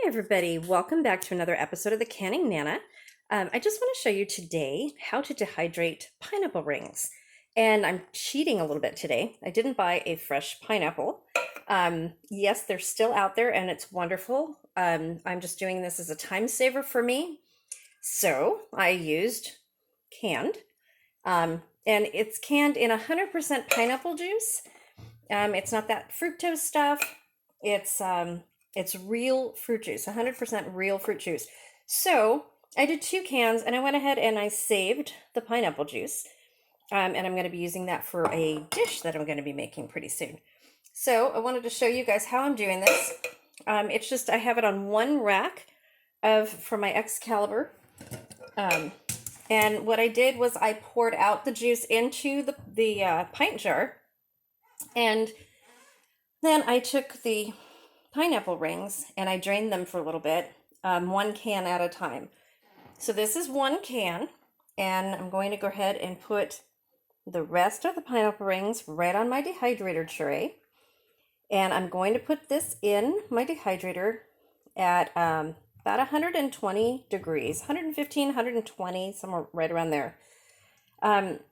everybody, welcome back to another episode of the Canning Nana. I just want to show you today how to dehydrate pineapple rings. And I'm cheating a little bit today. I didn't buy a fresh pineapple. Yes, they're still out there and it's wonderful. I'm just doing this as a time saver for me. So I used canned. And it's canned in 100% pineapple juice. It's not that fructose stuff. It's real fruit juice, 100% real fruit juice. So I did 2 cans and I went ahead and I saved the pineapple juice. And I'm going to be using that for a dish that I'm going to be making pretty soon. So I wanted to show you guys how I'm doing this. It's just, I have it on one rack for my Excalibur. And what I did was I poured out the juice into the pint jar. And then I took the pineapple rings and I drained them for a little bit, 1 can at a time. So this is 1 can, and I'm going to go ahead and put the rest of the pineapple rings right on my dehydrator tray. And I'm going to put this in my dehydrator at about 120 degrees, 115, 120, somewhere right around there.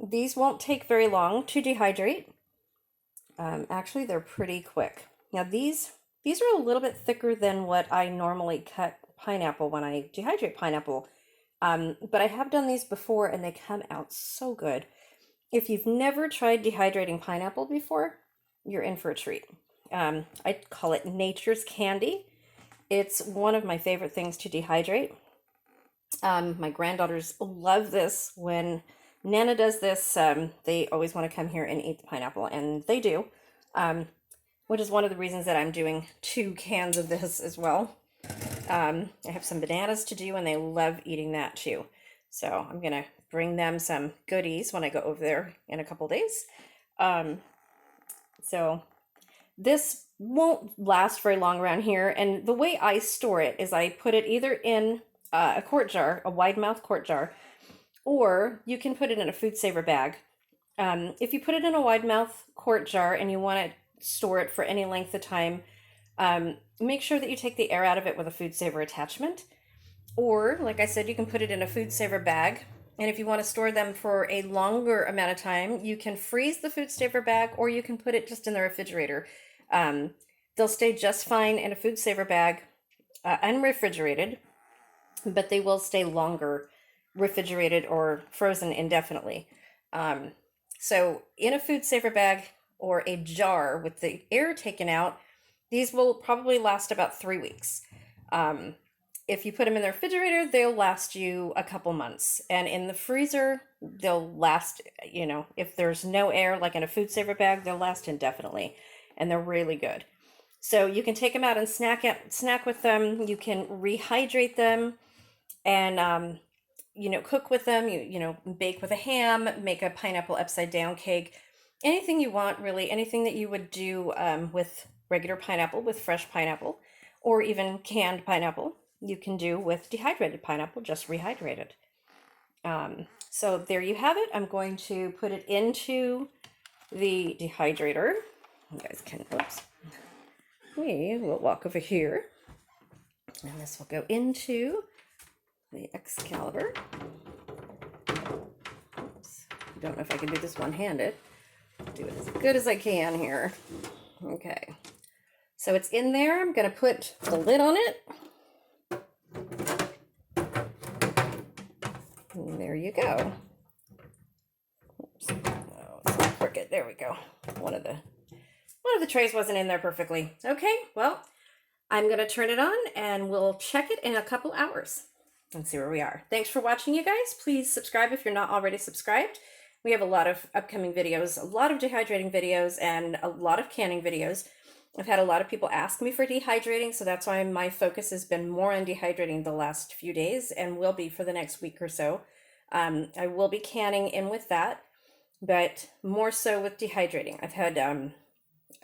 These won't take very long to dehydrate. Actually, they're pretty quick. Now these are a little bit thicker than what I normally cut pineapple when I dehydrate pineapple. But I have done these before and they come out so good. If you've never tried dehydrating pineapple before, you're in for a treat. I call it nature's candy. It's one of my favorite things to dehydrate. My granddaughters love this. When Nana does this, they always want to come here and eat the pineapple, and they do. Which is one of the reasons that I'm doing 2 cans of this as well. I have some bananas to do, and they love eating that too. So I'm going to bring them some goodies when I go over there in a couple days. So this won't last very long around here. And the way I store it is I put it either in a quart jar, a wide mouth quart jar, or you can put it in a food saver bag. If you put it in a wide mouth quart jar and you want to store it for any length of time, make sure that you take the air out of it with a food saver attachment. Or, like I said, you can put it in a food saver bag. And if you want to store them for a longer amount of time, you can freeze the food saver bag, or you can put it just in the refrigerator. They'll stay just fine in a food saver bag, unrefrigerated, but they will stay longer refrigerated or frozen indefinitely. So in a food saver bag or a jar with the air taken out, these will probably last about 3 weeks. If you put them in the refrigerator, they'll last you a couple months. And in the freezer, they'll last, if there's no air, like in a food saver bag, they'll last indefinitely. And they're really good. So you can take them out and snack with them. You can rehydrate them and, cook with them. Bake with a ham, make a pineapple upside down cake. Anything you want, really. Anything that you would do with regular pineapple, with fresh pineapple, or even canned pineapple, you can do with dehydrated pineapple, just rehydrated. So there you have it. I'm going to put it into the dehydrator. You guys can, we will walk over here. And this will go into the Excalibur. Oops. I don't know if I can do this one-handed. Do it as good as I can here. Okay. So it's in there. I'm going to put the lid on it. And there you go. Oops. Oh, it's all crooked. There we go. One of the trays wasn't in there perfectly. Okay, well, I'm going to turn it on and we'll check it in a couple hours and see where we are. Thanks for watching, you guys. Please subscribe if you're not already subscribed. We have a lot of upcoming videos, a lot of dehydrating videos, and a lot of canning videos. I've had a lot of people ask me for dehydrating, so that's why my focus has been more on dehydrating the last few days and will be for the next week or so. I will be canning in with that, but more so with dehydrating. I've had a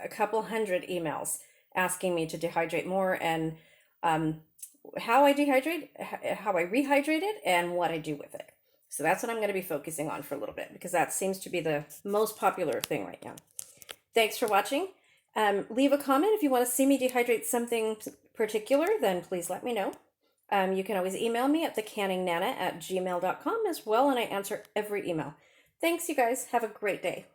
couple hundred emails asking me to dehydrate more and how I dehydrate, how I rehydrate it, and what I do with it. So that's what I'm going to be focusing on for a little bit because that seems to be the most popular thing right now. Thanks for watching. Leave a comment if you want to see me dehydrate something particular, then please let me know. You can always email me at thecanningnana@gmail.com as well, and I answer every email. Thanks, you guys. Have a great day.